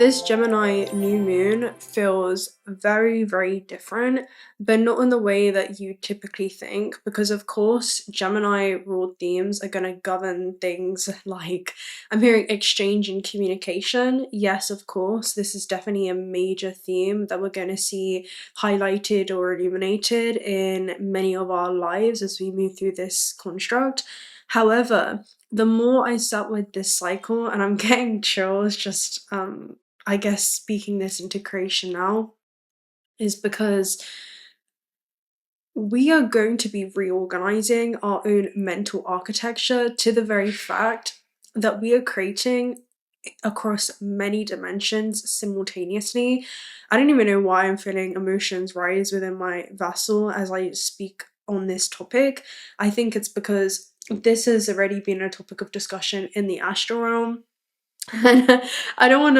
This Gemini new moon feels very, very different, but not in the way that you typically think, because of course, Gemini ruled themes are going to govern things like I'm hearing exchange and communication. Yes, of course, this is definitely a major theme that we're going to see highlighted or illuminated in many of our lives as we move through this construct. However, the more I sat with this cycle, and I'm getting chills just I guess speaking this into creation now, is because we are going to be reorganizing our own mental architecture to the very fact that we are creating across many dimensions simultaneously. I don't even know why I'm feeling emotions rise within my vessel as I speak on this topic. I think it's because this has already been a topic of discussion in the astral realm. And I don't want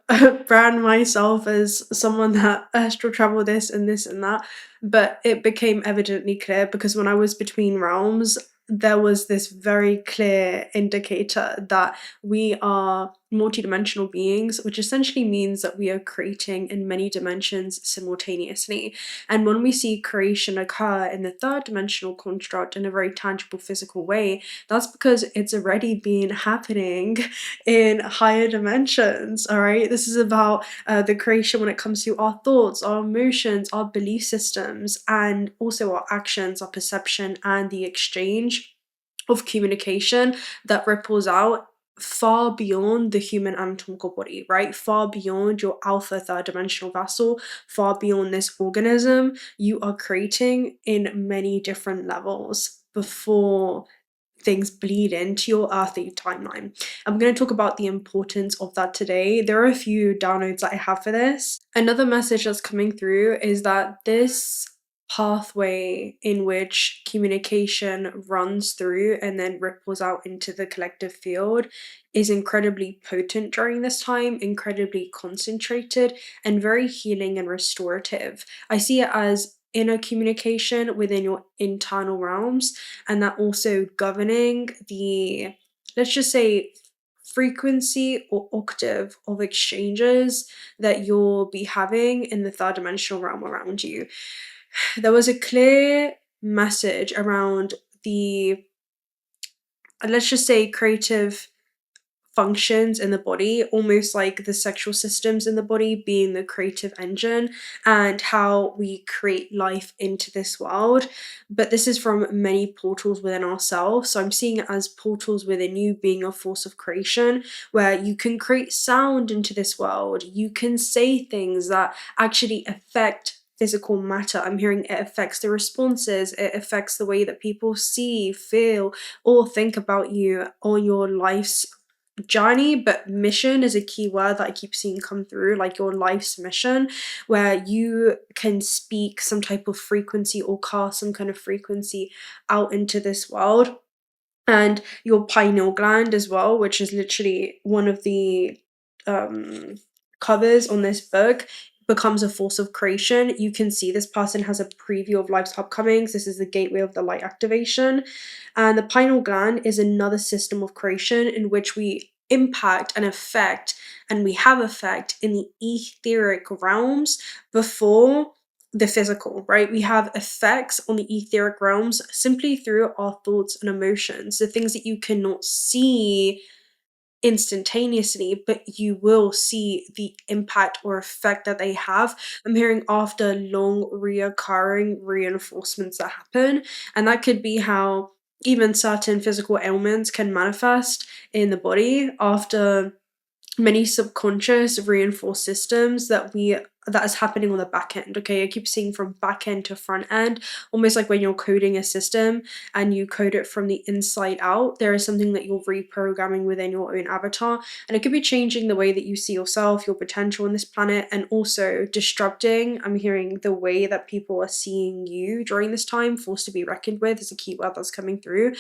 to brand myself as someone that astral travel this and that, but it became evidently clear because when I was between realms, there was this very clear indicator that we are multidimensional beings, which essentially means that we are creating in many dimensions simultaneously. And when we see creation occur in the third dimensional construct in a very tangible physical way, that's because it's already been happening in higher dimensions. All right, this is about the creation when it comes to our thoughts, our emotions, our belief systems, and also our actions, our perception, and the exchange of communication that ripples out far beyond the human anatomical body, right? Far beyond your alpha third dimensional vessel, far beyond this organism. You are creating in many different levels before things bleed into your earthly timeline. I'm going to talk about the importance of that today. There are a few downloads that I have for this. Another message that's coming through is that this pathway in which communication runs through and then ripples out into the collective field is incredibly potent during this time, incredibly concentrated, and very healing and restorative. I see it as inner communication within your internal realms, and that also governing the, let's just say, frequency or octave of exchanges that you'll be having in the third dimensional realm around you. There was a clear message around the, let's just say, creative functions in the body, almost like the sexual systems in the body being the creative engine, and how we create life into this world. But this is from many portals within ourselves. So I'm seeing it as portals within you being a force of creation, where you can create sound into this world. You can say things that actually affect physical matter. I'm hearing it affects the responses, it affects the way that people see, feel, or think about you on your life's journey. But mission is a key word that I keep seeing come through, like your life's mission, where you can speak some type of frequency or cast some kind of frequency out into this world. And your pineal gland as well, which is literally one of the covers on this book, becomes a force of creation. You can see this person has a preview of life's upcomings. This is the gateway of the light activation. And the pineal gland is another system of creation in which we impact and affect, and we have effect in the etheric realms before the physical, right? We have effects on the etheric realms simply through our thoughts and emotions, the things that you cannot see instantaneously, but you will see the impact or effect that they have. I'm hearing after long reoccurring reinforcements that happen, and that could be how even certain physical ailments can manifest in the body after many subconscious reinforced systems that is happening on the back end. Okay, I keep seeing from back end to front end, almost like when you're coding a system and you code it from the inside out. There is something that you're reprogramming within your own avatar, and it could be changing the way that you see yourself, your potential on this planet, and also disrupting, I'm hearing, the way that people are seeing you during this time. Forced to be reckoned with is a key word that's coming through.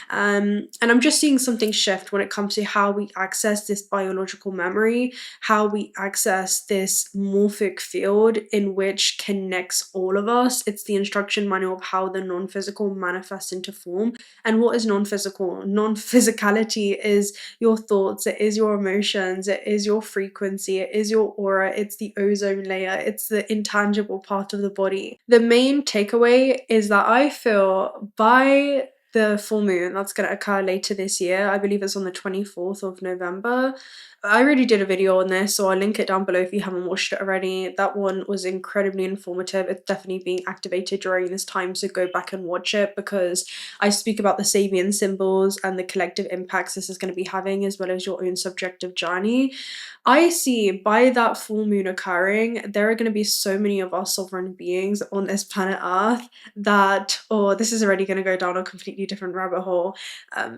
And I'm just seeing something shift when it comes to how we access this biological memory, how we access this morphic morphic field in which connects all of us. It's the instruction manual of how the non-physical manifests into form. And what is non-physical? Non-physicality is your thoughts, it is your emotions, it is your frequency, it is your aura, it's the ozone layer, it's the intangible part of the body. The main takeaway is that I feel by the full moon that's going to occur later this year, I believe it's on the 24th of November. I already did a video on this, so I'll link it down below if you haven't watched it already. That one was incredibly informative. It's definitely being activated during this time, so go back and watch it, because I speak about the Sabian symbols and the collective impacts this is going to be having, as well as your own subjective journey. I see by that full moon occurring, there are going to be so many of our sovereign beings on this planet Earth that, or this is already going to go down a completely different rabbit hole.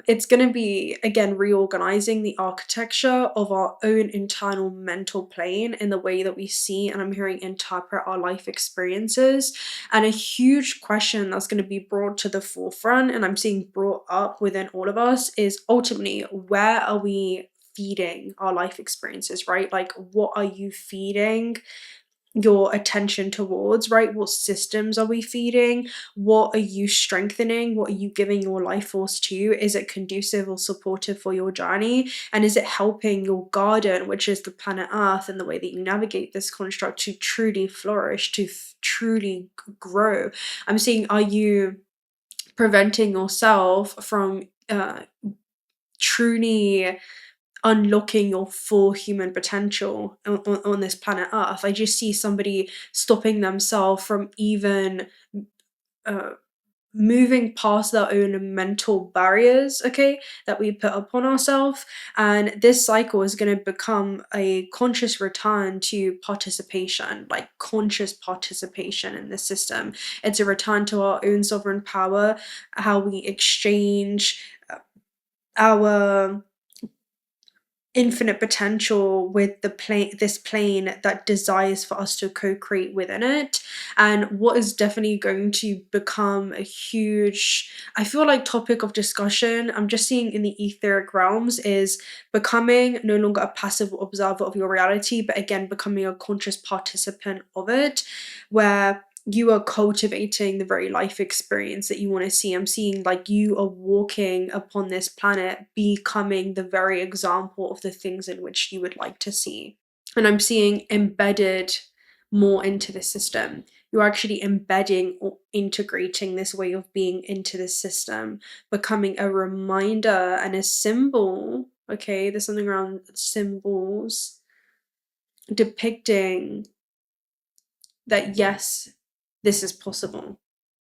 It's going to be, again, reorganizing the architecture of our own internal mental plane in the way that we see, and I'm hearing interpret our life experiences. And a huge question that's going to be brought to the forefront, and I'm seeing brought up within all of us, is ultimately, where are we feeding our life experiences, right? Like, what are you feeding your attention towards, right? What systems are we feeding? What are you strengthening? What are you giving your life force to? Is it conducive or supportive for your journey? And is it helping your garden, which is the planet Earth, and the way that you navigate this construct, to truly flourish, to truly grow? I'm seeing, are you preventing yourself from truly unlocking your full human potential on this planet Earth? I just see somebody stopping themselves from even moving past their own mental barriers, okay, that we put upon ourselves. And this cycle is going to become a conscious return to participation, like conscious participation in the system. It's a return to our own sovereign power, how we exchange our infinite potential with this plane that desires for us to co-create within it. And what is definitely going to become a huge, I feel like, topic of discussion, I'm just seeing in the etheric realms, is becoming no longer a passive observer of your reality, but again becoming a conscious participant of it, where you are cultivating the very life experience that you want to see. I'm seeing like you are walking upon this planet, becoming the very example of the things in which you would like to see. And I'm seeing embedded more into the system. You're actually embedding or integrating this way of being into the system, becoming a reminder and a symbol. Okay, there's something around symbols depicting that, yes, this is possible.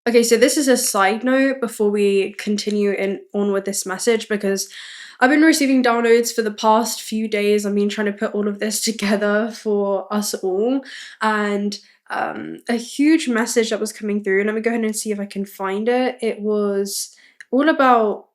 Okay, so this is a side note before we continue on with this message, because I've been receiving downloads for the past few days. I've been trying to put all of this together for us all, and a huge message that was coming through. Let me go ahead and see if I can find it. It was all about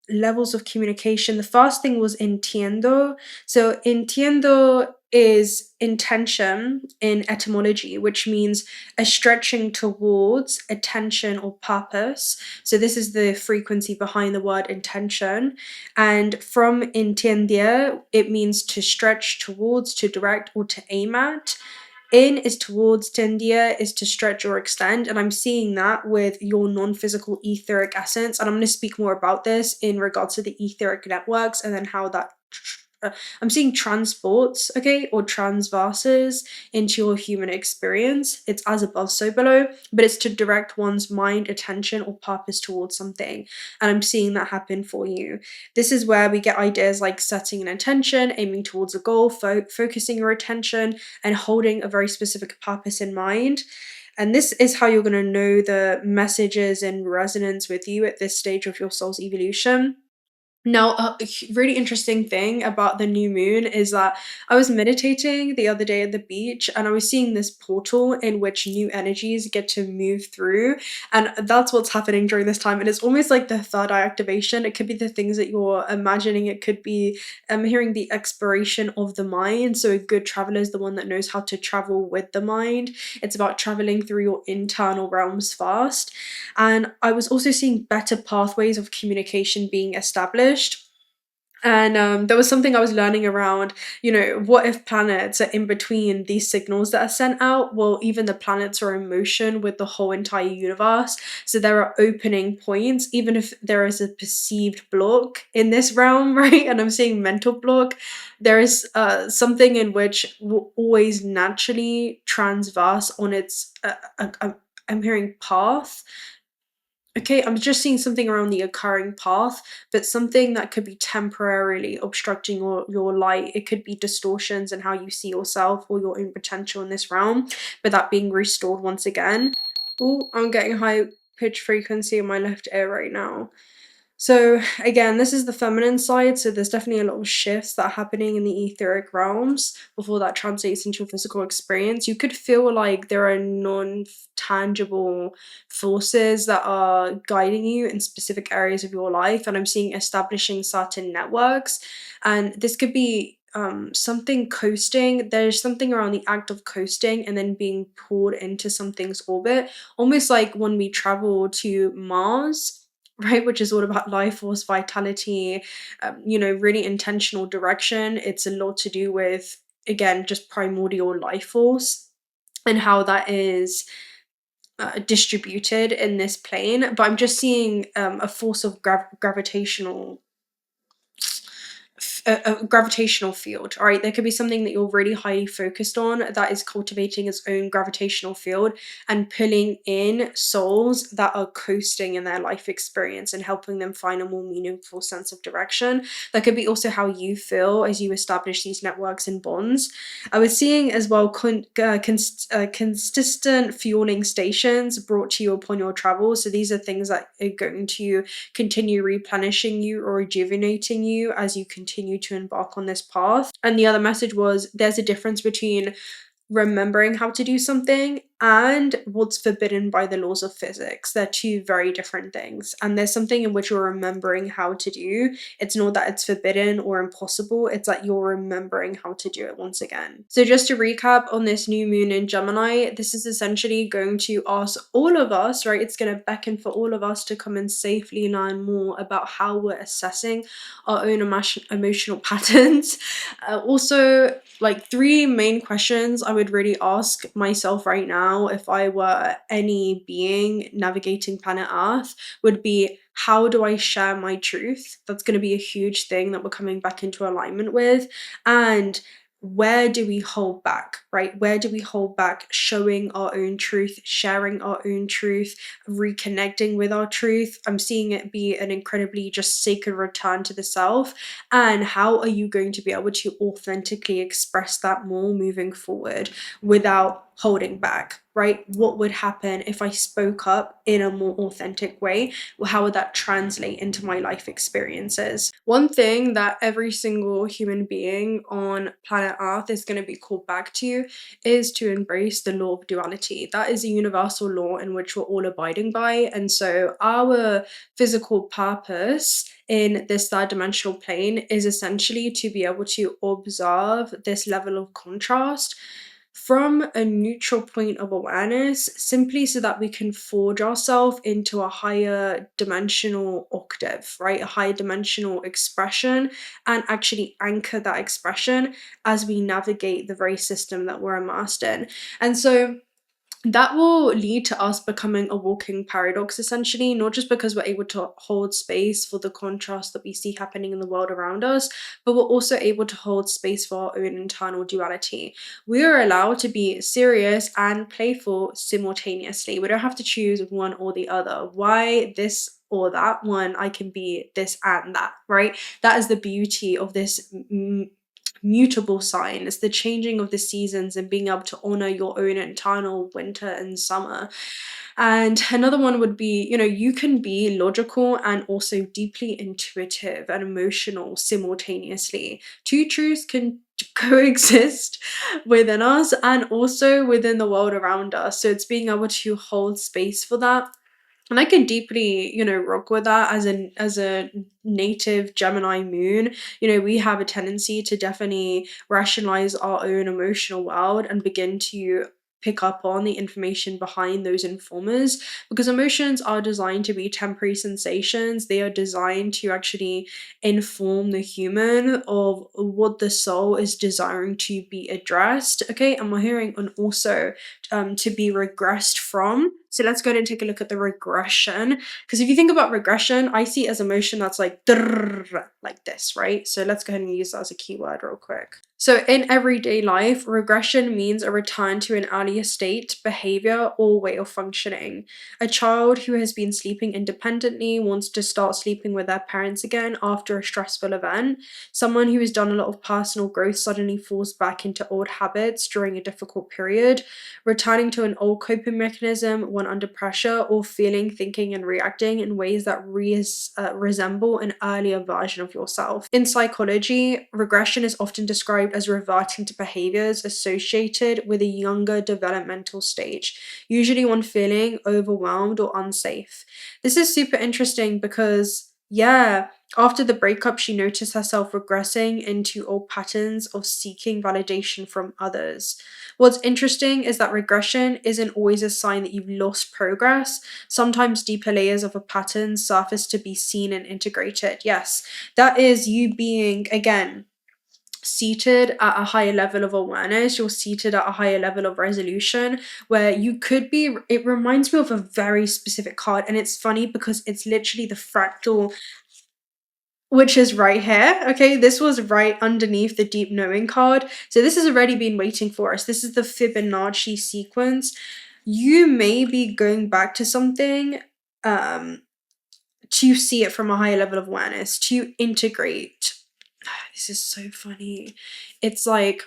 levels of communication. The first thing was entiendo. So entiendo is intention in etymology, which means a stretching towards attention or purpose. So this is the frequency behind the word intention. And from entender, it means to stretch towards, to direct, or to aim at. In is towards, tendia is to stretch or extend, and I'm seeing that with your non-physical etheric essence, and I'm going to speak more about this in regards to the etheric networks and then how that I'm seeing transports, okay, or transverses into your human experience. It's as above, so below, but it's to direct one's mind, attention, or purpose towards something. And I'm seeing that happen for you. This is where we get ideas like setting an intention, aiming towards a goal, focusing your attention, and holding a very specific purpose in mind. And this is how you're going to know the messages in resonance with you at this stage of your soul's evolution. Now, a really interesting thing about the new moon is that I was meditating the other day at the beach, and I was seeing this portal in which new energies get to move through, and that's what's happening during this time. And it's almost like the third eye activation. It could be the things that you're imagining. It could be hearing the exploration of the mind. So a good traveler is the one that knows how to travel with the mind. It's about traveling through your internal realms first. And I was also seeing better pathways of communication being established. And there was something I was learning around, what if planets are in between these signals that are sent out? Well, even the planets are in motion with the whole entire universe. So there are opening points, even if there is a perceived block in this realm, right? And I'm seeing mental block. There is something in which will always naturally transverse on its, I'm hearing path. Okay, I'm just seeing something around the occurring path, but something that could be temporarily obstructing your light. It could be distortions in how you see yourself or your own potential in this realm, but that being restored once again. Oh, I'm getting high pitch frequency in my left ear right now. So again, this is the feminine side, so there's definitely a lot of shifts that are happening in the etheric realms before that translates into a physical experience. You could feel like there are non-tangible forces that are guiding you in specific areas of your life, and I'm seeing establishing certain networks, and this could be something coasting. There's something around the act of coasting and then being pulled into something's orbit, almost like when we travel to Mars, right, which is all about life force, vitality, really intentional direction. It's a lot to do with, again, just primordial life force and how that is distributed in this plane. But I'm just seeing a force of gravitational a gravitational field. All right, there could be something that you're really highly focused on that is cultivating its own gravitational field and pulling in souls that are coasting in their life experience and helping them find a more meaningful sense of direction. That could be also how you feel as you establish these networks and bonds. I was seeing as well consistent fueling stations brought to you upon your travels. So these are things that are going to continue replenishing you or rejuvenating you as you continue to embark on this path. And the other message was there's a difference between remembering how to do something and what's forbidden by the laws of physics. They're two very different things. And there's something in which you're remembering how to do. It's not that it's forbidden or impossible, it's that you're remembering how to do it once again. So just to recap on this new moon in Gemini, this is essentially going to ask all of us, right? It's going to beckon for all of us to come and safely learn more about how we're assessing our own emotional patterns. Also, like 3 main questions I would really ask myself right now if I were any being navigating planet Earth would be, how do I share my truth? That's going to be a huge thing that we're coming back into alignment with. And where do we hold back, right? Where do we hold back showing our own truth, sharing our own truth, reconnecting with our truth? I'm seeing it be an incredibly just sacred return to the self. And how are you going to be able to authentically express that more moving forward without holding back, right? What would happen if I spoke up in a more authentic way? How would that translate into my life experiences? One thing that every single human being on planet Earth is going to be called back to is to embrace the law of duality. That is a universal law in which we're all abiding by. And so our physical purpose in this third dimensional plane is essentially to be able to observe this level of contrast from a neutral point of awareness, simply so that we can forge ourselves into a higher dimensional octave, right? A higher dimensional expression, and actually anchor that expression as we navigate the very system that we're immersed in. And so that will lead to us becoming a walking paradox, essentially, not just because we're able to hold space for the contrast that we see happening in the world around us, but we're also able to hold space for our own internal duality. We are allowed to be serious and playful simultaneously. We don't have to choose one or the other. Why this or that one? I can be this and that, right? That is the beauty of this mutable sign. It's the changing of the seasons and being able to honor your own internal winter and summer. And another one would be, you can be logical and also deeply intuitive and emotional simultaneously. Two truths can coexist within us and also within the world around us. So it's being able to hold space for that. And I can deeply, rock with that as a native Gemini moon. We have a tendency to definitely rationalize our own emotional world and begin to pick up on the information behind those informers, because emotions are designed to be temporary sensations. They are designed to actually inform the human of what the soul is desiring to be addressed, okay, and we're hearing, and also to be regressed from. So let's go ahead and take a look at the regression, because if you think about regression, I see it as a motion that's like like this, right? So let's go ahead and use that as a keyword real quick. So in everyday life, regression means a return to an earlier state, behavior, or way of functioning. A child who has been sleeping independently wants to start sleeping with their parents again after a stressful event. Someone who has done a lot of personal growth suddenly falls back into old habits during a difficult period, returning to an old coping mechanism when under pressure, or feeling, thinking, and reacting in ways that resemble an earlier version of yourself. In psychology, regression is often described as reverting to behaviors associated with a younger developmental stage, usually when feeling overwhelmed or unsafe. This is super interesting because, yeah, after the breakup, she noticed herself regressing into old patterns of seeking validation from others. What's interesting is that regression isn't always a sign that you've lost progress. Sometimes deeper layers of a pattern surface to be seen and integrated. Yes, that is you being, again, seated at a higher level of awareness. You're seated at a higher level of resolution, where you could be, it reminds me of a very specific card, and it's funny because it's literally the fractal, which is right here. Okay, this was right underneath the deep knowing card. So this has already been waiting for us. This is the Fibonacci sequence. You may be going back to something to see it from a higher level of awareness, to integrate. This is so funny. It's like,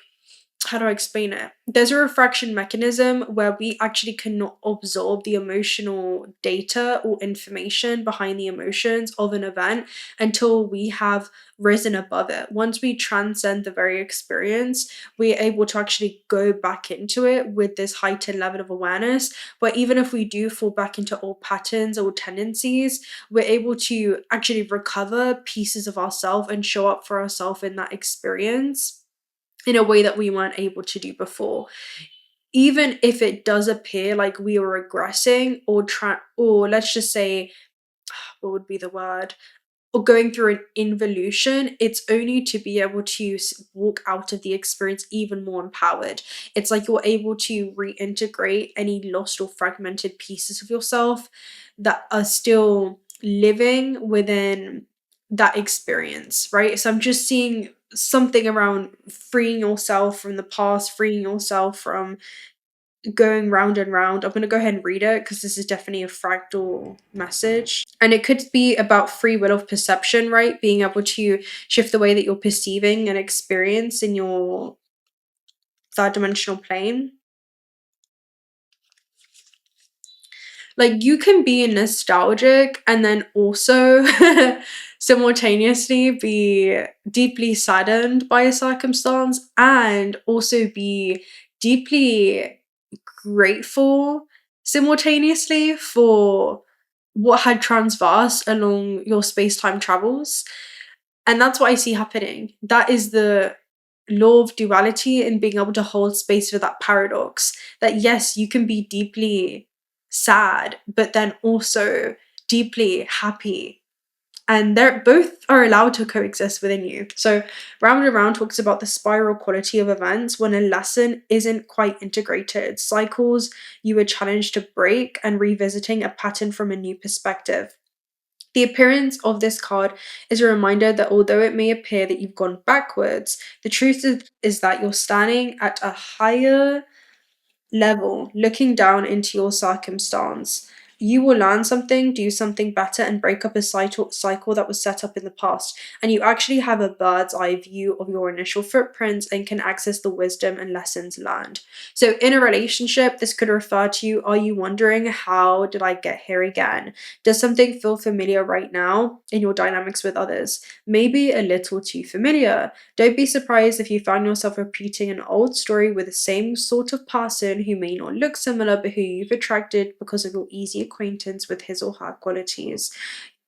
how do I explain it? There's a refraction mechanism where we actually cannot absorb the emotional data or information behind the emotions of an event until we have risen above it. Once we transcend the very experience, we're able to actually go back into it with this heightened level of awareness. But even if we do fall back into old patterns or tendencies, we're able to actually recover pieces of ourselves and show up for ourselves in that experience in a way that we weren't able to do before. Even if it does appear like we are regressing, or let's just say, what would be the word? Or going through an involution, it's only to be able to walk out of the experience even more empowered. It's like you're able to reintegrate any lost or fragmented pieces of yourself that are still living within that experience, right? So I'm just seeing something around freeing yourself from the past, freeing yourself from going round and round. I'm going to go ahead and read it because this is definitely a fractal message. And it could be about free will of perception, right? Being able to shift the way that you're perceiving an experience in your third dimensional plane. Like, you can be nostalgic and then also simultaneously be deeply saddened by a circumstance, and also be deeply grateful simultaneously for what had transversed along your space-time travels. And that's what I see happening. That is the law of duality, and being able to hold space for that paradox, that yes, you can be deeply sad but then also deeply happy, and they're both are allowed to coexist within you. So Round and Round talks about the spiral quality of events when a lesson isn't quite integrated, cycles you are challenged to break, and revisiting a pattern from a new perspective. The appearance of this card is a reminder that although it may appear that you've gone backwards, the truth is that you're standing at a higher level, looking down into your circumstance. You will learn something, do something better, and break up a cycle that was set up in the past. And you actually have a bird's eye view of your initial footprints and can access the wisdom and lessons learned. So in a relationship, this could refer to, are you wondering, how did I get here again? Does something feel familiar right now in your dynamics with others? Maybe a little too familiar. Don't be surprised if you find yourself repeating an old story with the same sort of person who may not look similar but who you've attracted because of your easy acquaintance with his or her qualities.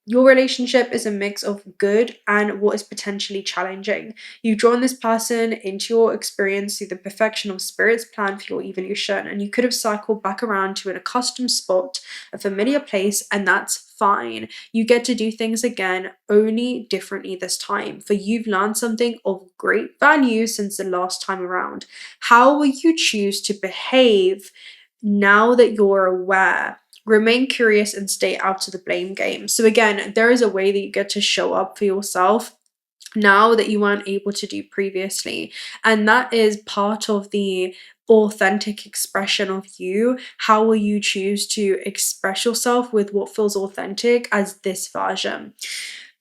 Your relationship is a mix of good and what is potentially challenging. You've drawn this person into your experience through the perfection of Spirit's plan for your evolution, and you could have circled back around to an accustomed spot, a familiar place, and that's fine. You get to do things again, only differently this time, for you've learned something of great value since the last time around. How will you choose to behave now that you're aware? Remain curious and stay out of the blame game. So again, there is a way that you get to show up for yourself now that you weren't able to do previously. And that is part of the authentic expression of you. How will you choose to express yourself with what feels authentic as this version?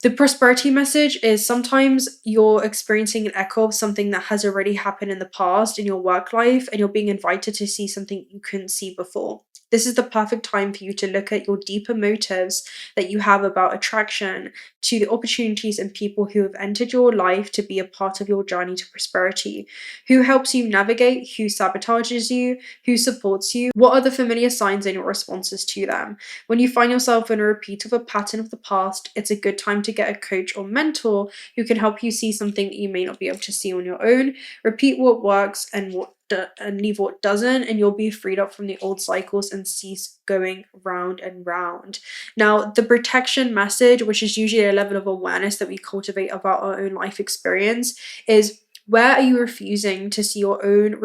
The prosperity message is sometimes you're experiencing an echo of something that has already happened in the past in your work life, and you're being invited to see something you couldn't see before. This is the perfect time for you to look at your deeper motives that you have about attraction to the opportunities and people who have entered your life to be a part of your journey to prosperity. Who helps you navigate, who sabotages you, who supports you, what are the familiar signs and your responses to them. When you find yourself in a repeat of a pattern of the past, it's a good time to get a coach or mentor who can help you see something that you may not be able to see on your own. Repeat what works and leave what doesn't, and you'll be freed up from the old cycles and cease going round and round. Now, the protection message, which is usually a level of awareness that we cultivate about our own life experience, is where are you refusing to see your own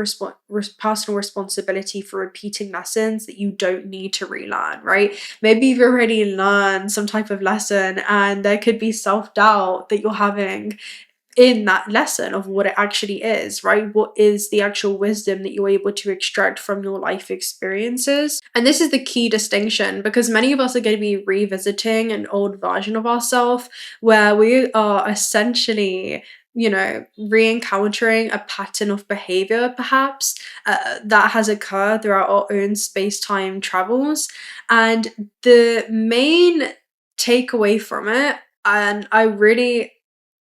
personal responsibility for repeating lessons that you don't need to relearn, right? Maybe you've already learned some type of lesson and there could be self-doubt that you're having in that lesson of what it actually is, right? What is the actual wisdom that you're able to extract from your life experiences? And this is the key distinction, because many of us are going to be revisiting an old version of ourselves where we are essentially, re-encountering a pattern of behavior perhaps that has occurred throughout our own space-time travels. And the main takeaway from it, and I really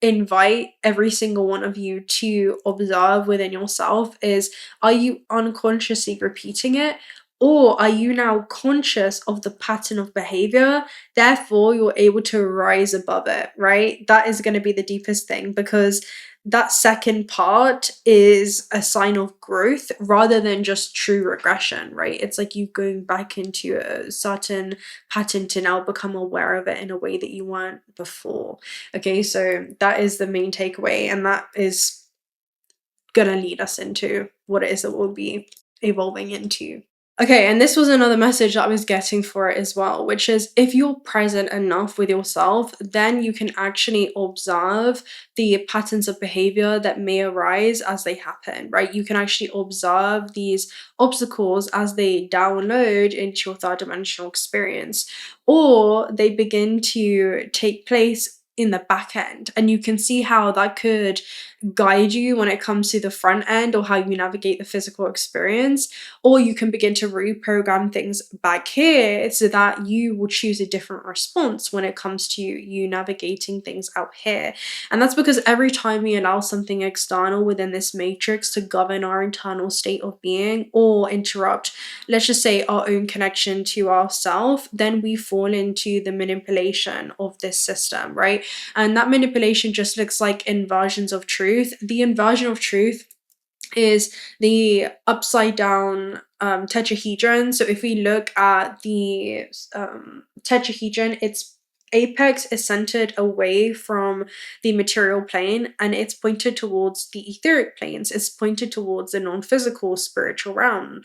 invite every single one of you to observe within yourself, is, are you unconsciously repeating it, or are you now conscious of the pattern of behavior, therefore you're able to rise above it, right? That is going to be the deepest thing, because that second part is a sign of growth rather than just true regression, right? It's like you going back into a certain pattern to now become aware of it in a way that you weren't before. Okay, so that is the main takeaway, and that is gonna lead us into what it is that we'll be evolving into. Okay, and this was another message that I was getting for it as well, which is, if you're present enough with yourself, then you can actually observe the patterns of behavior that may arise as they happen, right? You can actually observe these obstacles as they download into your third dimensional experience, or they begin to take place in the back end, and you can see how that could guide you when it comes to the front end or how you navigate the physical experience. Or you can begin to reprogram things back here so that you will choose a different response when it comes to you navigating things out here. And that's because every time we allow something external within this matrix to govern our internal state of being or interrupt, let's just say, our own connection to ourself, then we fall into the manipulation of this system, right? And that manipulation just looks like inversions of truth. The inversion of truth is the upside down tetrahedron. So if we look at the tetrahedron, its apex is centered away from the material plane and it's pointed towards the etheric planes. It's pointed towards the non-physical spiritual realm.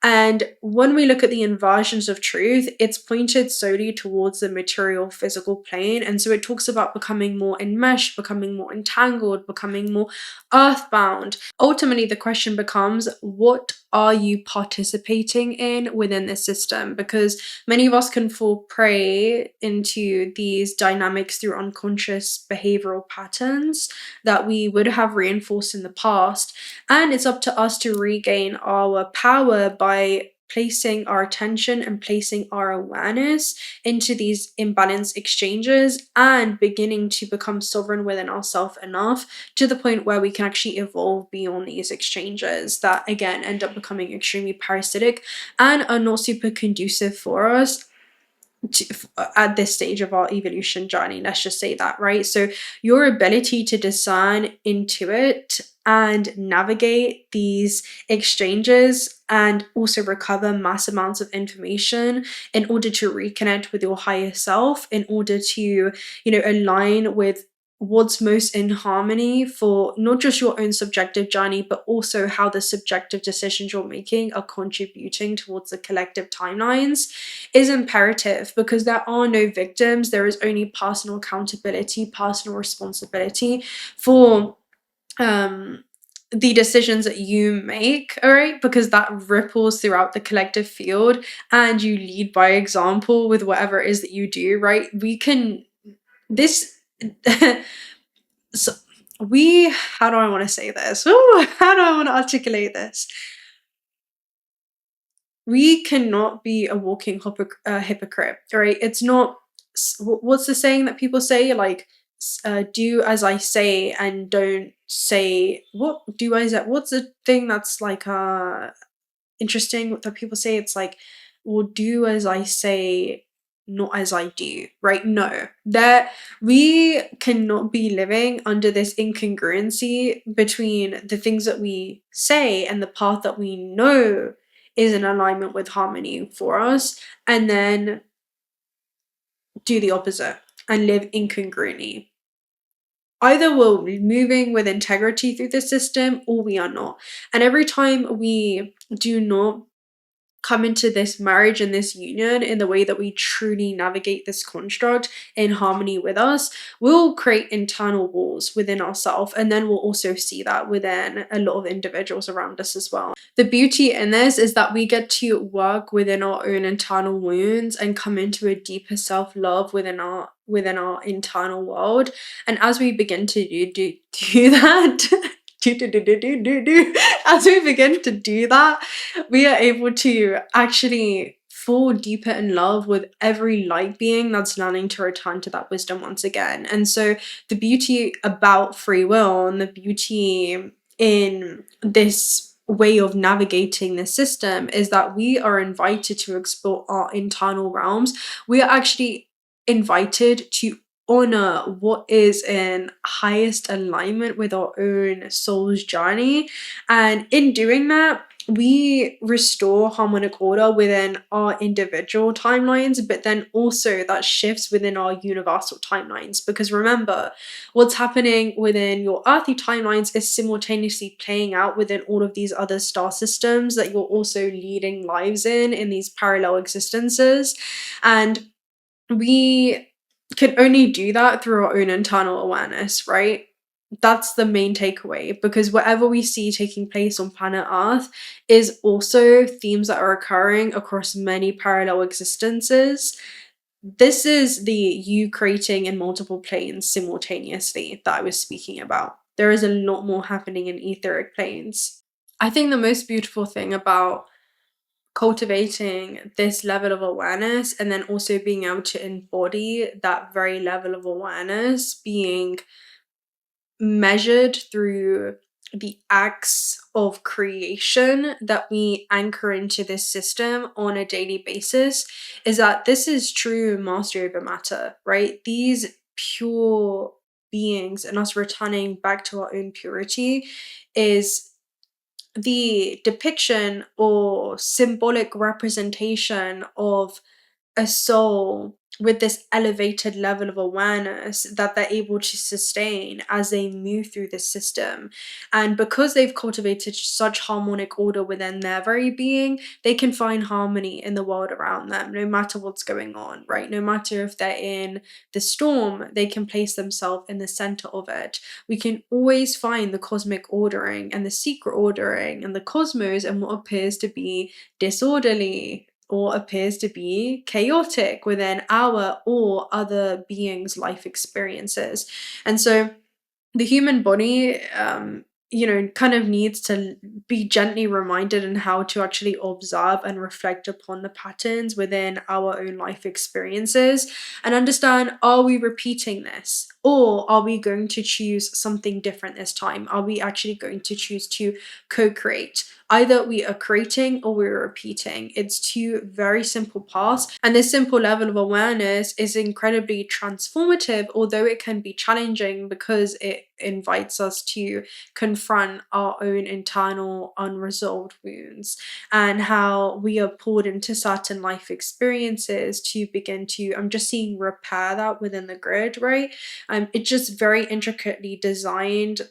And when we look at the inversions of truth, it's pointed solely towards the material physical plane. And so it talks about becoming more enmeshed, becoming more entangled, becoming more earthbound. Ultimately, the question becomes, what are you participating in within this system? Because many of us can fall prey into these dynamics through unconscious behavioral patterns that we would have reinforced in the past. And it's up to us to regain our power by placing our attention and placing our awareness into these imbalanced exchanges and beginning to become sovereign within ourselves enough to the point where we can actually evolve beyond these exchanges that, again, end up becoming extremely parasitic and are not super conducive for us. at this stage of our evolution journey, let's just say that, right? So your ability to discern, intuit, and navigate these exchanges and also recover mass amounts of information in order to reconnect with your higher self, in order to, align with what's most in harmony for not just your own subjective journey, but also how the subjective decisions you're making are contributing towards the collective timelines, is imperative, because there are no victims. There is only personal accountability, personal responsibility for the decisions that you make, all right? Because that ripples throughout the collective field, and you lead by example with whatever it is that you do, right? So how do I want to say this? How do I want to articulate this? We cannot be a walking hypocrite, right? It's not, what's the saying that people say? Like, do as I say and don't say, what's the thing that's like, interesting that people say? It's like, well, do as I say, not as I do, right? No, that we cannot be living under this incongruency between the things that we say and the path that we know is in alignment with harmony for us, and then do the opposite and live incongruently. Either we're moving with integrity through the system or we are not. And every time we do not come into this marriage and this union in the way that we truly navigate this construct in harmony with us, we'll create internal walls within ourselves, and then we'll also see that within a lot of individuals around us as well. The beauty in this is that we get to work within our own internal wounds and come into a deeper self-love within our internal world. And as we begin to do that as we begin to do that, we are able to actually fall deeper in love with every light being that's learning to return to that wisdom once again. And so the beauty about free will, and the beauty in this way of navigating the system, is that we are invited to explore our internal realms. We are actually invited to honor what is in highest alignment with our own soul's journey. And in doing that, we restore harmonic order within our individual timelines, but then also that shifts within our universal timelines. Because remember, what's happening within your earthly timelines is simultaneously playing out within all of these other star systems that you're also leading lives in these parallel existences. And we can only do that through our own internal awareness, right? That's the main takeaway, because whatever we see taking place on planet Earth is also themes that are occurring across many parallel existences. This is the you creating in multiple planes simultaneously that I was speaking about. There is a lot more happening in etheric planes. I think the most beautiful thing about cultivating this level of awareness, and then also being able to embody that very level of awareness being measured through the acts of creation that we anchor into this system on a daily basis, is that this is true mastery over matter, right? These pure beings and us returning back to our own purity is the depiction or symbolic representation of a soul with this elevated level of awareness that they're able to sustain as they move through the system. And because they've cultivated such harmonic order within their very being, they can find harmony in the world around them, no matter what's going on, right? No matter if they're in the storm, they can place themselves in the center of it. We can always find the cosmic ordering and the secret ordering and the cosmos and what appears to be disorderly or appears to be chaotic within our or other beings' life experiences. And so the human body, kind of needs to be gently reminded in how to actually observe and reflect upon the patterns within our own life experiences and understand, are we repeating this? Or are we going to choose something different this time? Are we actually going to choose to co-create? Either we are creating or we're repeating. It's two very simple paths. And this simple level of awareness is incredibly transformative, although it can be challenging because it invites us to confront our own internal unresolved wounds and how we are pulled into certain life experiences to begin to, I'm just seeing, repair that within the grid, right? It's just very intricately designed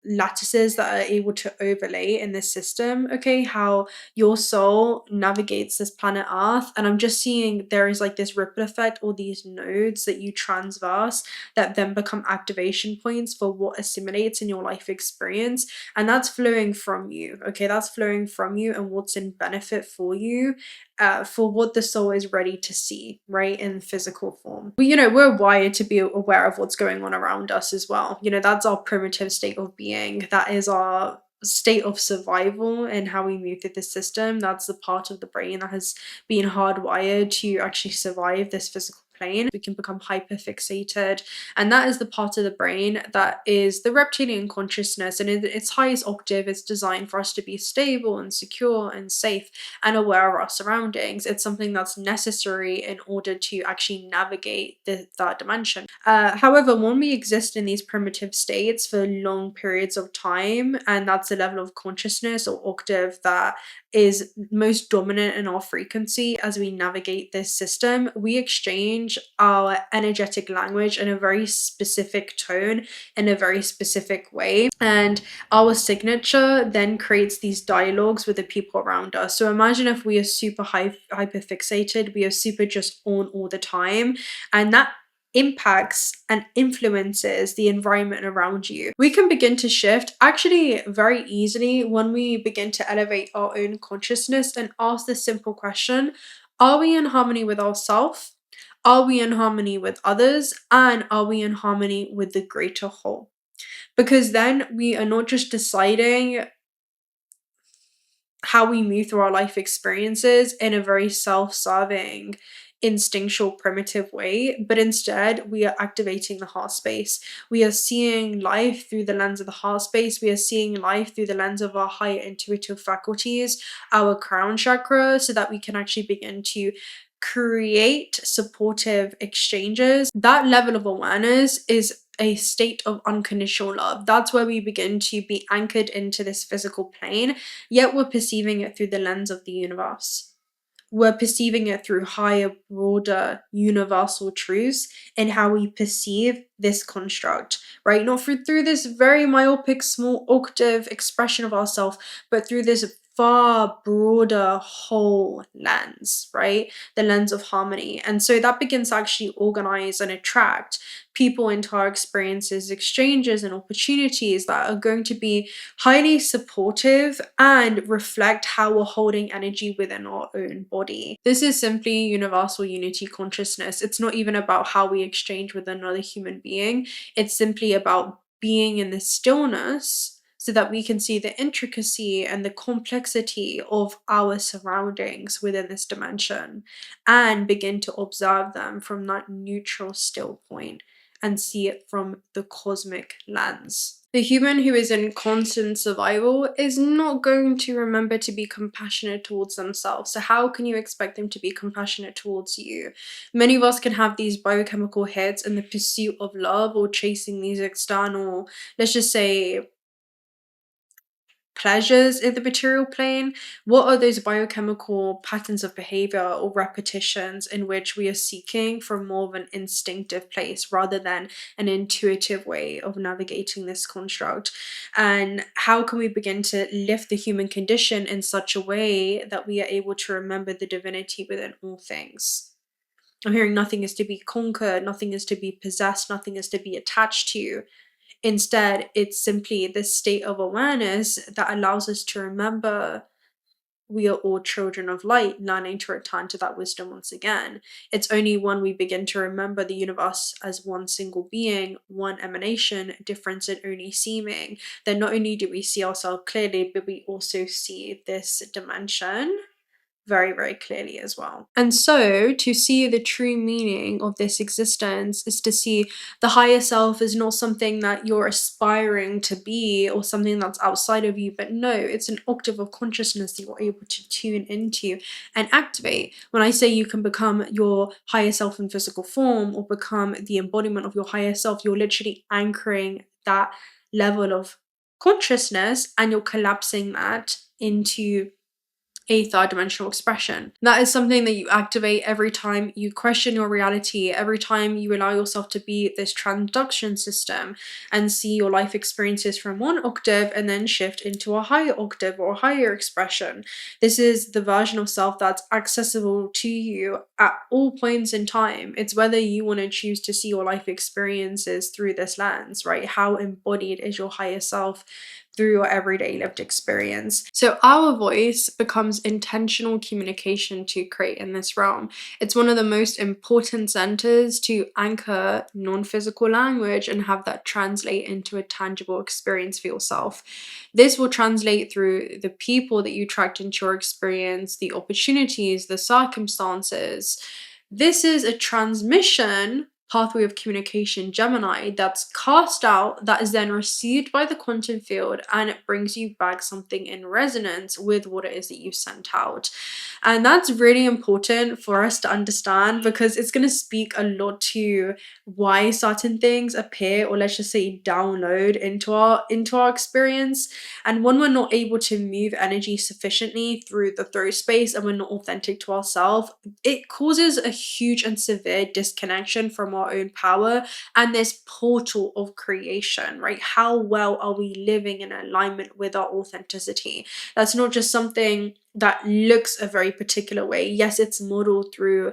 lattices that are able to overlay in this system, okay, how your soul navigates this planet Earth. And I'm just seeing there is like this ripple effect, or these nodes that you transverse that then become activation points for what assimilates in your life experience. And that's flowing from you, okay, that's flowing from you and what's in benefit for you, for what the soul is ready to see, right, in physical form. We're wired to be aware of what's going on around us as well. That's our primitive state of being. That is our state of survival and how we move through the system. That's the part of the brain that has been hardwired to actually survive this physical plane. We can become hyper fixated, and that is the part of the brain that is the reptilian consciousness, and in its highest octave is designed for us to be stable and secure and safe and aware of our surroundings. It's something that's necessary in order to actually navigate the third dimension. However, when we exist in these primitive states for long periods of time, and that's the level of consciousness or octave that is most dominant in our frequency as we navigate this system, we exchange our energetic language in a very specific tone, in a very specific way. And our signature then creates these dialogues with the people around us. So imagine if we are super hyper fixated, we are super just on all the time, and that impacts and influences the environment around you. We can begin to shift actually very easily when we begin to elevate our own consciousness and ask this simple question: are we in harmony with ourselves? Are we in harmony with others? And are we in harmony with the greater whole? Because then we are not just deciding how we move through our life experiences in a very self-serving, instinctual, primitive way, but instead we are activating the heart space. We are seeing life through the lens of the heart space. We are seeing life through the lens of our higher intuitive faculties, our crown chakra, so that we can actually begin to create supportive exchanges. That level of awareness is a state of unconditional love. That's where we begin to be anchored into this physical plane, yet we're perceiving it through the lens of the universe. We're perceiving it through higher, broader, universal truths in how we perceive this construct, right? Not through this very myopic, small octave expression of ourselves, but through this far broader whole lens, right? The lens of harmony. And so that begins to actually organize and attract people into our experiences, exchanges, and opportunities that are going to be highly supportive and reflect how we're holding energy within our own body. This is simply universal unity consciousness. It's not even about how we exchange with another human being. It's simply about being in the stillness so that we can see the intricacy and the complexity of our surroundings within this dimension and begin to observe them from that neutral still point and see it from the cosmic lens. The human who is in constant survival is not going to remember to be compassionate towards themselves. So how can you expect them to be compassionate towards you? Many of us can have these biochemical hits in the pursuit of love or chasing these external, let's just say, pleasures in the material plane. What are those biochemical patterns of behavior or repetitions in which we are seeking from more of an instinctive place rather than an intuitive way of navigating this construct? And how can we begin to lift the human condition in such a way that we are able to remember the divinity within all things? I'm hearing nothing is to be conquered, nothing is to be possessed, nothing is to be attached to. Instead, it's simply this state of awareness that allows us to remember we are all children of light, learning to return to that wisdom once again. It's only when we begin to remember the universe as one single being, one emanation, difference in only seeming, that not only do we see ourselves clearly, but we also see this dimension very, very clearly as well. And so to see the true meaning of this existence is to see the higher self is not something that you're aspiring to be or something that's outside of you, but no, it's an octave of consciousness that you're able to tune into and activate. When I say you can become your higher self in physical form or become the embodiment of your higher self, you're literally anchoring that level of consciousness and you're collapsing that into a third dimensional expression. That is something that you activate every time you question your reality, every time you allow yourself to be this transduction system and see your life experiences from one octave and then shift into a higher octave or a higher expression. This is the version of self that's accessible to you at all points in time. It's whether you want to choose to see your life experiences through this lens, right? How embodied is your higher self through your everyday lived experience. So our voice becomes intentional communication to create in this realm. It's one of the most important centers to anchor non-physical language and have that translate into a tangible experience for yourself. This will translate through the people that you attract into your experience, the opportunities, the circumstances. This is a transmission pathway of communication, Gemini, that's cast out, that is then received by the quantum field, and it brings you back something in resonance with what it is that you sent out. And that's really important for us to understand because it's going to speak a lot to why certain things appear, or let's just say download into our experience. And when we're not able to move energy sufficiently through the throat space and we're not authentic to ourselves, it causes a huge and severe disconnection from our own power and this portal of creation, right? How well are we living in alignment with our authenticity? That's not just something that looks a very particular way. Yes, it's modeled through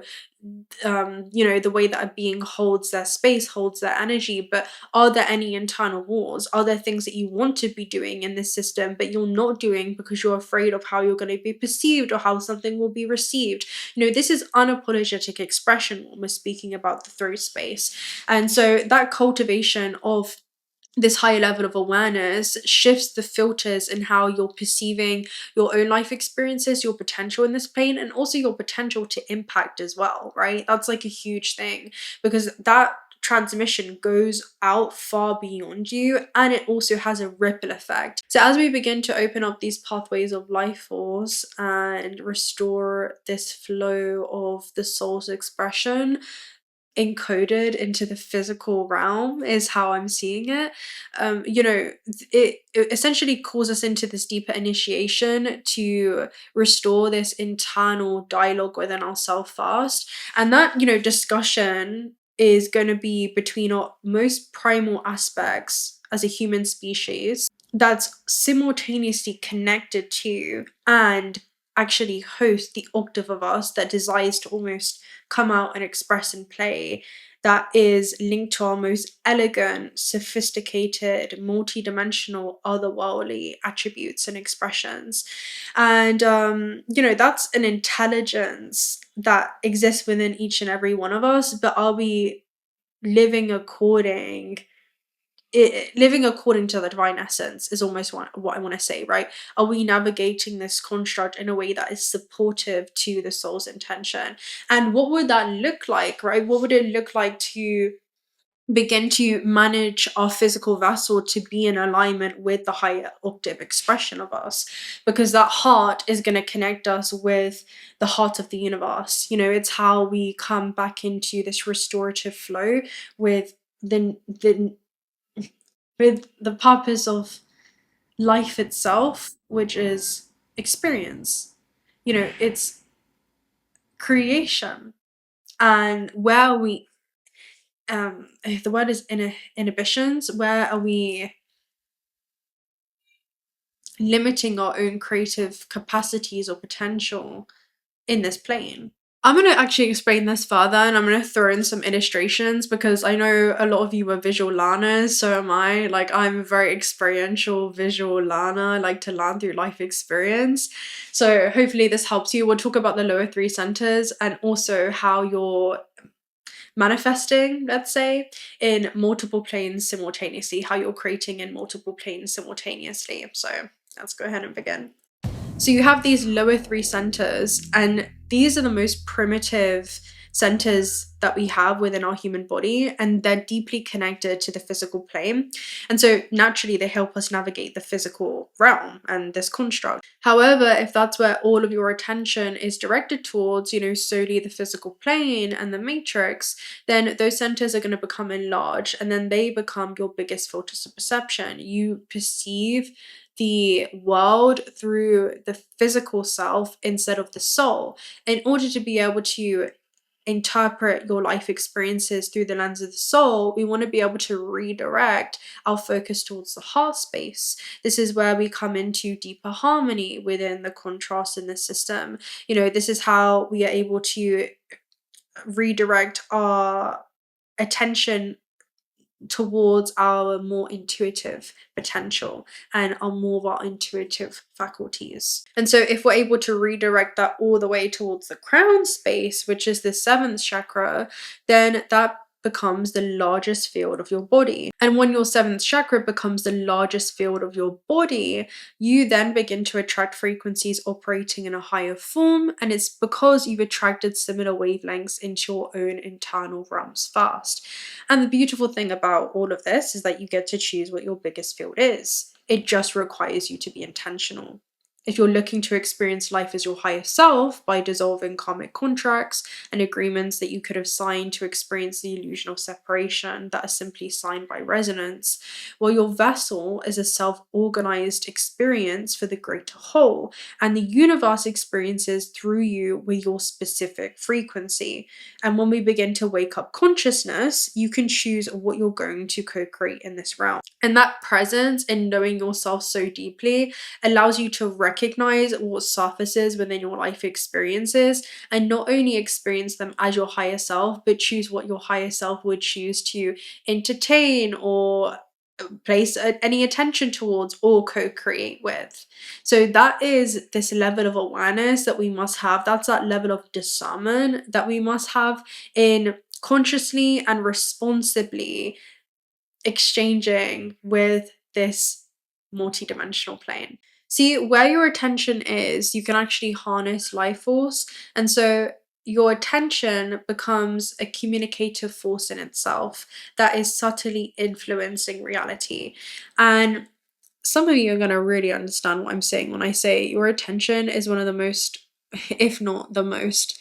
the way that a being holds their space, holds their energy, but are there any internal wars? Are there things that you want to be doing in this system but you're not doing because you're afraid of how you're going to be perceived or how something will be received? This is unapologetic expression when we're speaking about the throat space. And so that cultivation of this higher level of awareness shifts the filters in how you're perceiving your own life experiences, your potential in this plane, and also your potential to impact as well, right? That's like a huge thing because that transmission goes out far beyond you and it also has a ripple effect. So as we begin to open up these pathways of life force and restore this flow of the soul's expression, encoded into the physical realm is how I'm seeing it. It essentially calls us into this deeper initiation to restore this internal dialogue within ourselves first. And that, discussion is going to be between our most primal aspects as a human species that's simultaneously connected to and actually host the octave of us that desires to almost come out and express and play, that is linked to our most elegant, sophisticated, multi-dimensional, otherworldly attributes and expressions. And that's an intelligence that exists within each and every one of us, but are we living according to the divine essence is almost what I want to say, right? Are we navigating this construct in a way that is supportive to the soul's intention? And what would that look like, right? What would it look like to begin to manage our physical vessel to be in alignment with the higher octave expression of us? Because that heart is going to connect us with the heart of the universe. It's how we come back into this restorative flow with the purpose of life itself, which is experience. It's creation. And where are we, the word is inhibitions, where are we limiting our own creative capacities or potential in this plane? I'm going to actually explain this further and I'm going to throw in some illustrations because I know a lot of you are visual learners, so am I. Like, I'm a very experiential visual learner. I like to learn through life experience. So hopefully this helps you. We'll talk about the lower three centers and also how you're manifesting, let's say, in multiple planes simultaneously, how you're creating in multiple planes simultaneously. So let's go ahead and begin. So you have these lower three centers, and these are the most primitive centers that we have within our human body, and they're deeply connected to the physical plane. And so naturally, they help us navigate the physical realm and this construct. However, if that's where all of your attention is directed towards, solely the physical plane and the matrix, then those centers are going to become enlarged, and then they become your biggest filters of perception. You perceive the world through the physical self instead of the soul. In order to be able to interpret your life experiences through the lens of the soul, we want to be able to redirect our focus towards the heart space. This is where we come into deeper harmony within the contrast in the system. This is how we are able to redirect our attention towards our more intuitive potential and more of our intuitive faculties. And so if we're able to redirect that all the way towards the crown space, which is the 7th chakra, then that becomes the largest field of your body. And when your 7th chakra becomes the largest field of your body, you then begin to attract frequencies operating in a higher form, and it's because you've attracted similar wavelengths into your own internal realms first. And the beautiful thing about all of this is that you get to choose what your biggest field is. It just requires you to be intentional. If you're looking to experience life as your higher self by dissolving karmic contracts and agreements that you could have signed to experience the illusion of separation that are simply signed by resonance, well, your vessel is a self-organized experience for the greater whole, and the universe experiences through you with your specific frequency. And when we begin to wake up consciousness, you can choose what you're going to co-create in this realm. And that presence in knowing yourself so deeply allows you to recognize what surfaces within your life experiences, and not only experience them as your higher self, but choose what your higher self would choose to entertain or place any attention towards or co-create with. So that is this level of awareness that we must have. That's that level of discernment that we must have in consciously and responsibly exchanging with this multidimensional plane. See, where your attention is, you can actually harness life force. And so your attention becomes a communicative force in itself that is subtly influencing reality. And some of you are going to really understand what I'm saying when I say your attention is one of the most, if not the most,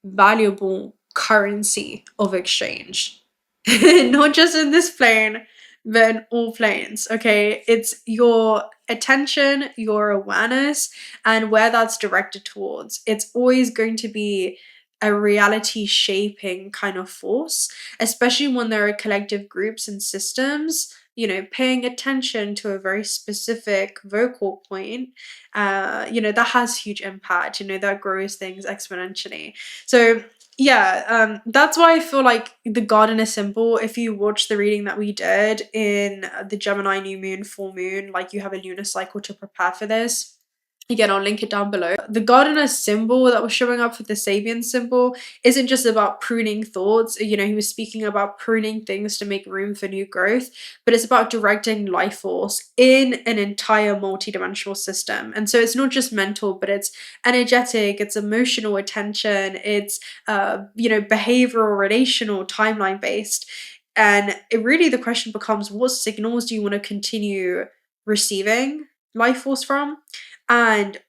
valuable currency of exchange. Not just in this plane, but in all planes, okay? It's your attention, your awareness, and where that's directed towards. It's always going to be a reality shaping kind of force, especially when there are collective groups and systems, paying attention to a very specific vocal point, that has huge impact, that grows things exponentially. So yeah, that's why I feel like the gardener symbol, if you watch the reading that we did in the Gemini new moon, full moon, like you have a lunar cycle to prepare for this. Again, I'll link it down below. The gardener symbol that was showing up for the Sabian symbol isn't just about pruning thoughts. He was speaking about pruning things to make room for new growth, but it's about directing life force in an entire multidimensional system. And so it's not just mental, but it's energetic, it's emotional attention, it's, behavioral, relational, timeline based. And the question becomes, what signals do you want to continue receiving life force from? And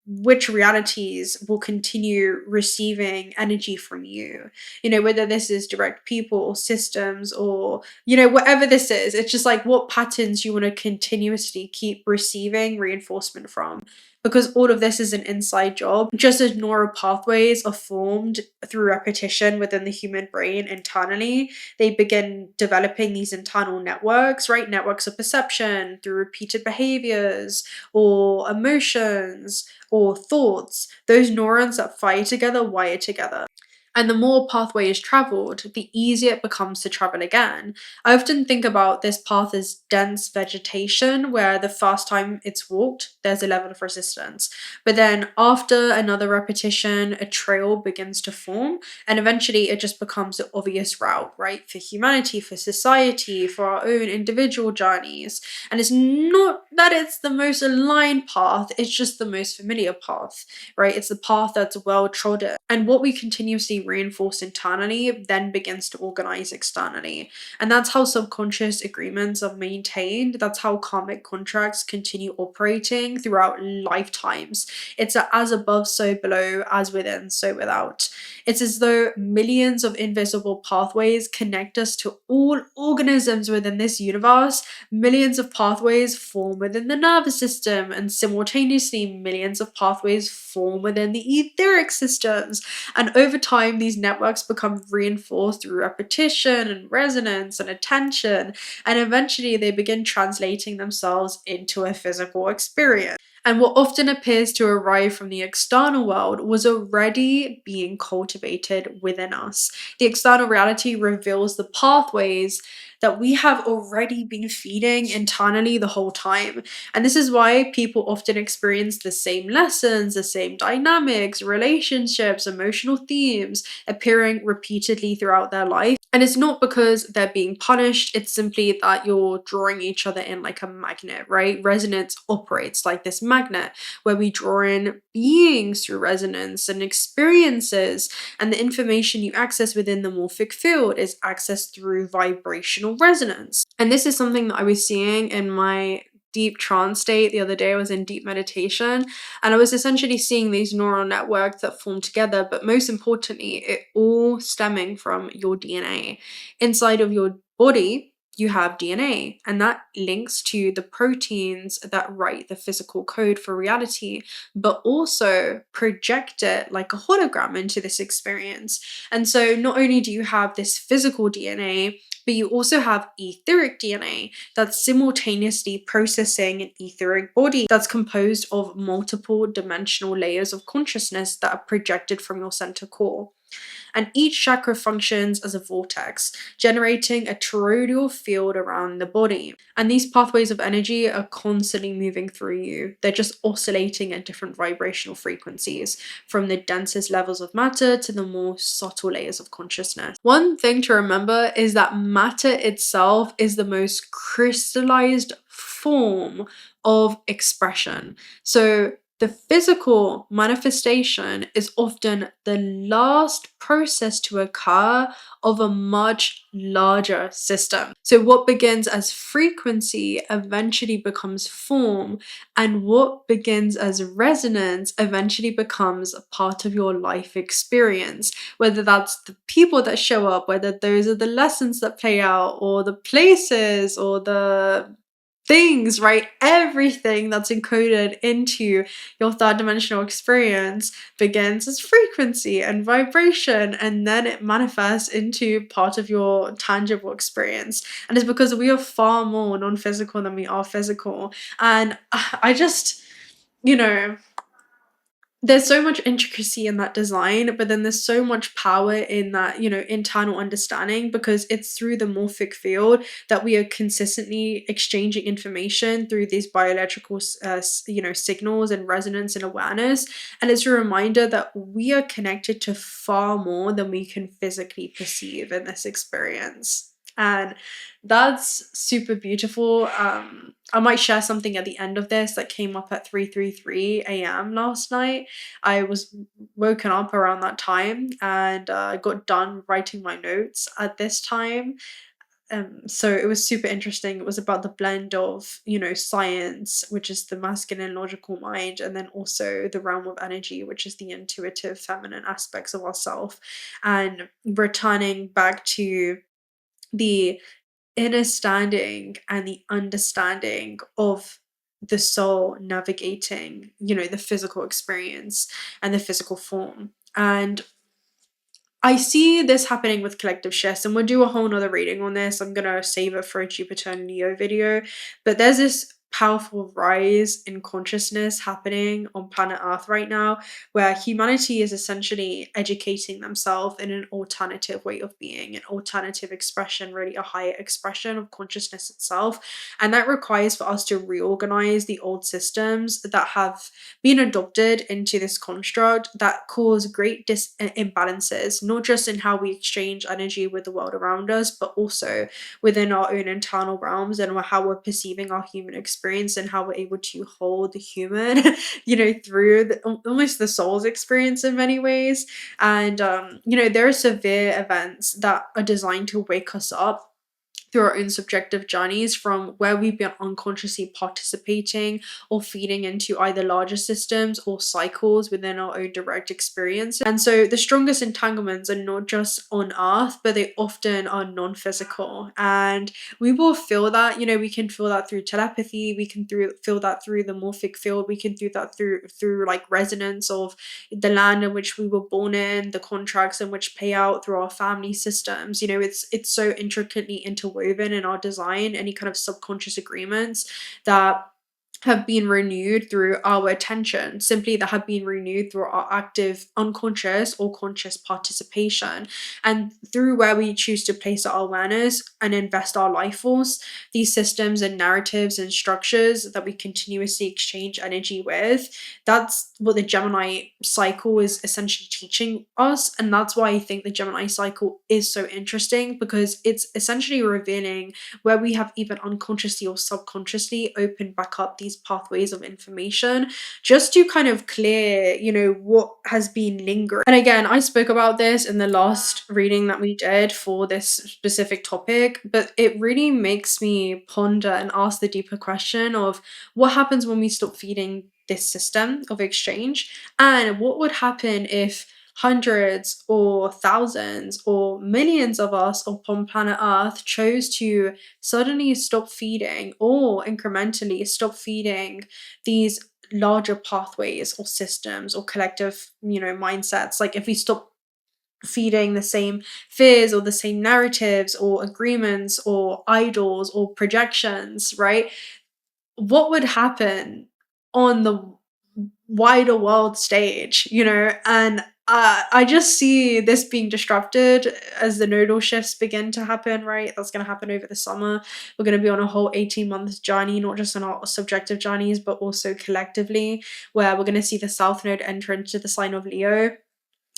which realities will continue receiving energy from you, whether this is direct people or systems or, whatever this is. It's just like what patterns you want to continuously keep receiving reinforcement from. Because all of this is an inside job. Just as neural pathways are formed through repetition within the human brain internally, they begin developing these internal networks, right? Networks of perception through repeated behaviors or emotions or thoughts. Those neurons that fire together wire together. And the more pathway is traveled, the easier it becomes to travel again. I often think about this path as dense vegetation, where the first time it's walked, there's a level of resistance. But then after another repetition, a trail begins to form, and eventually it just becomes the obvious route, right? For humanity, for society, for our own individual journeys. And it's not that it's the most aligned path, it's just the most familiar path, right? It's the path that's well trodden. And what we continuously reinforce internally then begins to organize externally. And that's how subconscious agreements are maintained. That's how karmic contracts continue operating throughout lifetimes. It's a as above, so below, as within, so without. It's as though millions of invisible pathways connect us to all organisms within this universe. Millions of pathways form within the nervous system, and simultaneously millions of pathways form within the etheric systems. And over time, these networks become reinforced through repetition and resonance and attention, and eventually they begin translating themselves into a physical experience. And what often appears to arrive from the external world was already being cultivated within us. The external reality reveals the pathways that we have already been feeding internally the whole time. And this is why people often experience the same lessons, the same dynamics, relationships, emotional themes appearing repeatedly throughout their life. And it's not because they're being punished, it's simply that you're drawing each other in like a magnet, right? Resonance operates like this magnet where we draw in beings through resonance and experiences, and the information you access within the morphic field is accessed through vibrational resonance. And this is something that I was seeing in my deep trance state the other day. I was in deep meditation and I was essentially seeing these neural networks that form together, but most importantly, it all stemming from your DNA. Inside of your body, you have DNA, and that links to the proteins that write the physical code for reality, but also project it like a hologram into this experience. And so not only do you have this physical DNA, but you also have etheric DNA that's simultaneously processing an etheric body that's composed of multiple dimensional layers of consciousness that are projected from your center core. And each chakra functions as a vortex, generating a toroidal field around the body. And these pathways of energy are constantly moving through you. They're just oscillating at different vibrational frequencies, from the densest levels of matter to the more subtle layers of consciousness. One thing to remember is that matter itself is the most crystallized form of expression. So the physical manifestation is often the last process to occur of a much larger system. So what begins as frequency eventually becomes form, and what begins as resonance eventually becomes a part of your life experience. Whether that's the people that show up, whether those are the lessons that play out, or the places, or the things, right? Everything that's encoded into your third dimensional experience begins as frequency and vibration, and then it manifests into part of your tangible experience. And it's because we are far more non-physical than we are physical. And I just, you know, there's so much intricacy in that design, but then there's so much power in that, internal understanding, because it's through the morphic field that we are consistently exchanging information through these biological, signals and resonance and awareness. And it's a reminder that we are connected to far more than we can physically perceive in this experience. And that's super beautiful. I might share something at the end of this that came up at 3:33 a.m. last night. I was woken up around that time, and I got done writing my notes at this time. So it was super interesting. It was about the blend of, science, which is the masculine logical mind, and then also the realm of energy, which is the intuitive feminine aspects of ourself, and returning back to the inner standing and the understanding of the soul navigating, the physical experience and the physical form. And I see this happening with collective shifts, and we'll do a whole nother reading on this. I'm gonna save it for a Jupiter and Leo video. But there's this powerful rise in consciousness happening on planet Earth right now, where humanity is essentially educating themselves in an alternative way of being, an alternative expression, really a higher expression of consciousness itself. And that requires for us to reorganize the old systems that have been adopted into this construct that cause great imbalances, not just in how we exchange energy with the world around us, but also within our own internal realms and how we're perceiving our human experience and how we're able to hold the human, through almost the soul's experience in many ways. And, there are severe events that are designed to wake us up through our own subjective journeys from where we've been unconsciously participating or feeding into either larger systems or cycles within our own direct experience. And so the strongest entanglements are not just on earth, but they often are non-physical. And we will feel that, we can feel that through telepathy, we can feel that through the morphic field, we can do that through like resonance of the land in which we were born in, the contracts in which pay out through our family systems. It's so intricately interwoven in our design, any kind of subconscious agreements that have been renewed through our attention, simply that have been renewed through our active unconscious or conscious participation. And through where we choose to place our awareness and invest our life force, these systems and narratives and structures that we continuously exchange energy with, that's what the Gemini cycle is essentially teaching us. And that's why I think the Gemini cycle is so interesting, because it's essentially revealing where we have even unconsciously or subconsciously opened back up these pathways of information, just to kind of clear, what has been lingering. And again, I spoke about this in the last reading that we did for this specific topic, but it really makes me ponder and ask the deeper question of what happens when we stop feeding this system of exchange, and what would happen if hundreds or thousands or millions of us upon planet Earth chose to suddenly stop feeding or incrementally stop feeding these larger pathways or systems or collective, mindsets. Like if we stop feeding the same fears or the same narratives or agreements or idols or projections, right? What would happen on the wider world stage, and I just see this being disrupted as the nodal shifts begin to happen, right? That's going to happen over the summer. We're going to be on a whole 18-month journey, not just on our subjective journeys, but also collectively, where we're going to see the South Node enter into the sign of Leo.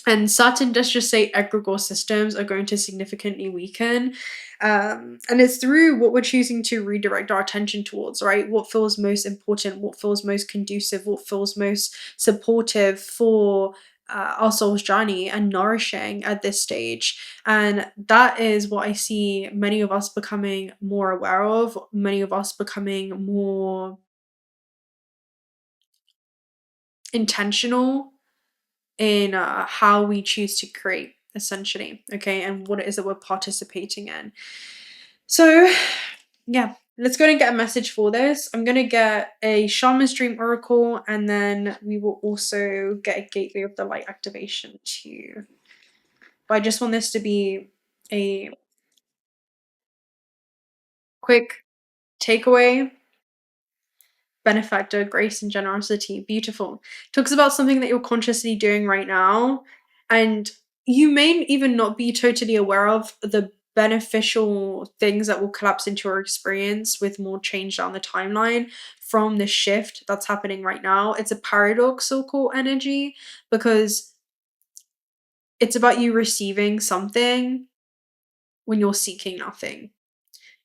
And Saturn, let's just say egregore systems are going to significantly weaken. And it's through what we're choosing to redirect our attention towards, right? What feels most important, what feels most conducive, what feels most supportive for our soul's journey and nourishing at this stage. And that is what I see many of us becoming more aware of, many of us becoming more intentional in how we choose to create, essentially, okay, and what it is that we're participating in. So yeah, let's go and get a message for this. I'm going to get a Shaman's Dream Oracle, and then we will also get a Gateway of the Light activation too. But I just want this to be a quick takeaway. Benefactor, grace and generosity, beautiful. Talks about something that you're consciously doing right now, and you may even not be totally aware of the beneficial things that will collapse into your experience with more change down the timeline from the shift that's happening right now. It's a paradoxical energy, because it's about you receiving something when you're seeking nothing.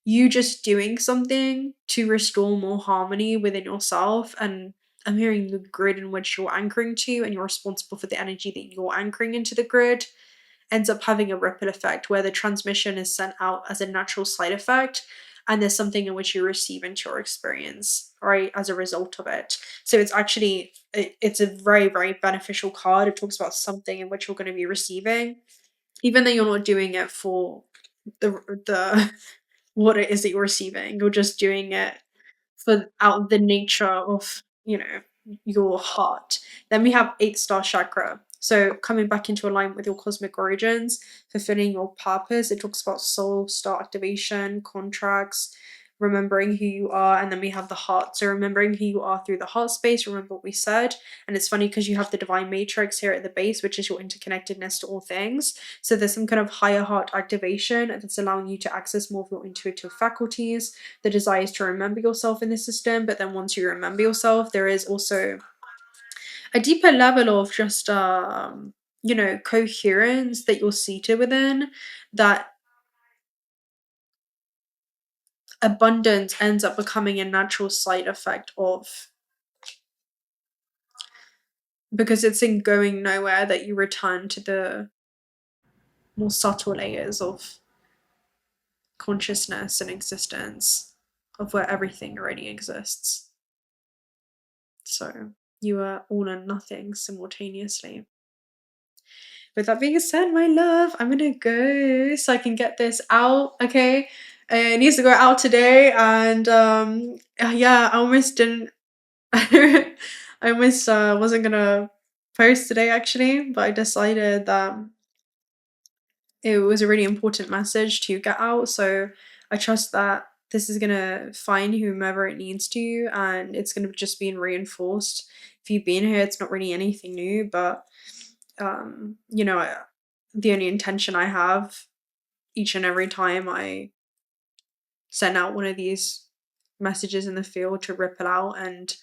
You just doing something to restore more harmony within yourself. And I'm hearing the grid in which you're anchoring to, and you're responsible for the energy that you're anchoring into the grid, ends up having a ripple effect where the transmission is sent out as a natural side effect, and there's something in which you receive into your experience, right, as a result of it. So it's actually, it's a very, very beneficial card. It talks about something in which you're going to be receiving, even though you're not doing it for the what it is that you're receiving. You're just doing it for out of the nature of, your heart. Then we have 8th star chakra. So coming back into alignment with your cosmic origins, fulfilling your purpose. It talks about soul star activation, contracts, remembering who you are, and then we have the heart. So remembering who you are through the heart space. Remember what we said. And it's funny because you have the divine matrix here at the base, which is your interconnectedness to all things. So there's some kind of higher heart activation that's allowing you to access more of your intuitive faculties. The desire is to remember yourself in this system, but then once you remember yourself, there is also a deeper level of just you know, coherence that you're seated within, that abundance ends up becoming a natural side effect of, because it's in going nowhere that you return to the more subtle layers of consciousness and existence, of where everything already exists. So you are all and nothing simultaneously. With that being said, my love, I'm gonna go so I can get this out, okay? It needs to go out today, and yeah, I almost didn't. I almost wasn't gonna post today actually, but I decided that it was a really important message to get out. So I trust that this is gonna find whomever it needs to, and it's gonna just be reinforced. If you've been here, it's not really anything new, but you know, the only intention I have each and every time I send out one of these messages in the field to ripple out and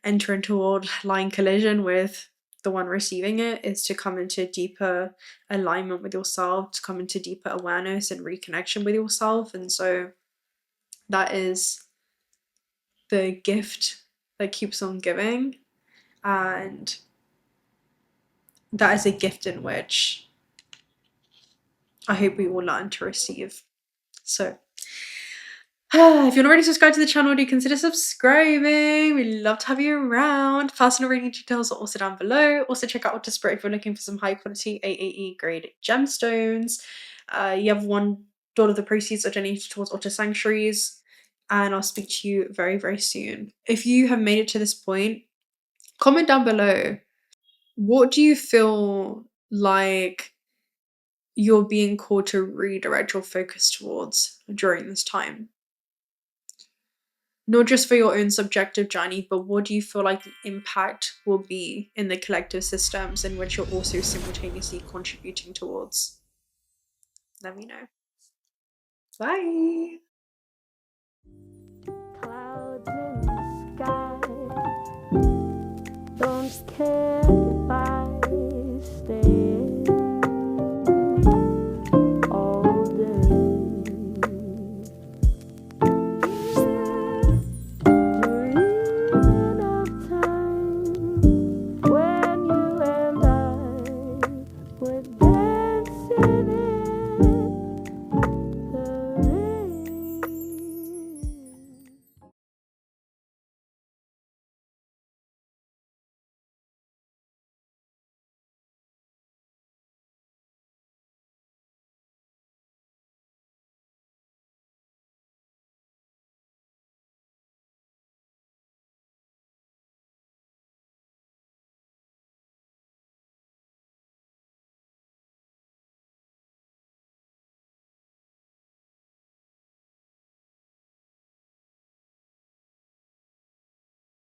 enter into a line collision with the one receiving it is to come into deeper alignment with yourself, to come into deeper awareness and reconnection with yourself. And so that is the gift that keeps on giving, and that is a gift in which I hope we all learn to receive. So if you're not already subscribed to the channel, do consider subscribing. We'd love to have you around. Personal reading details are also down below. Also check out Ultra Spirit if you're looking for some high quality AAE grade gemstones. You have $1 of the proceeds are donated towards Ultra Sanctuaries, and I'll speak to you very, very soon. If you have made it to this point, comment down below. What do you feel like you're being called to redirect your focus towards during this time? Not just for your own subjective journey, but what do you feel like the impact will be in the collective systems in which you're also simultaneously contributing towards? Let me know. Bye.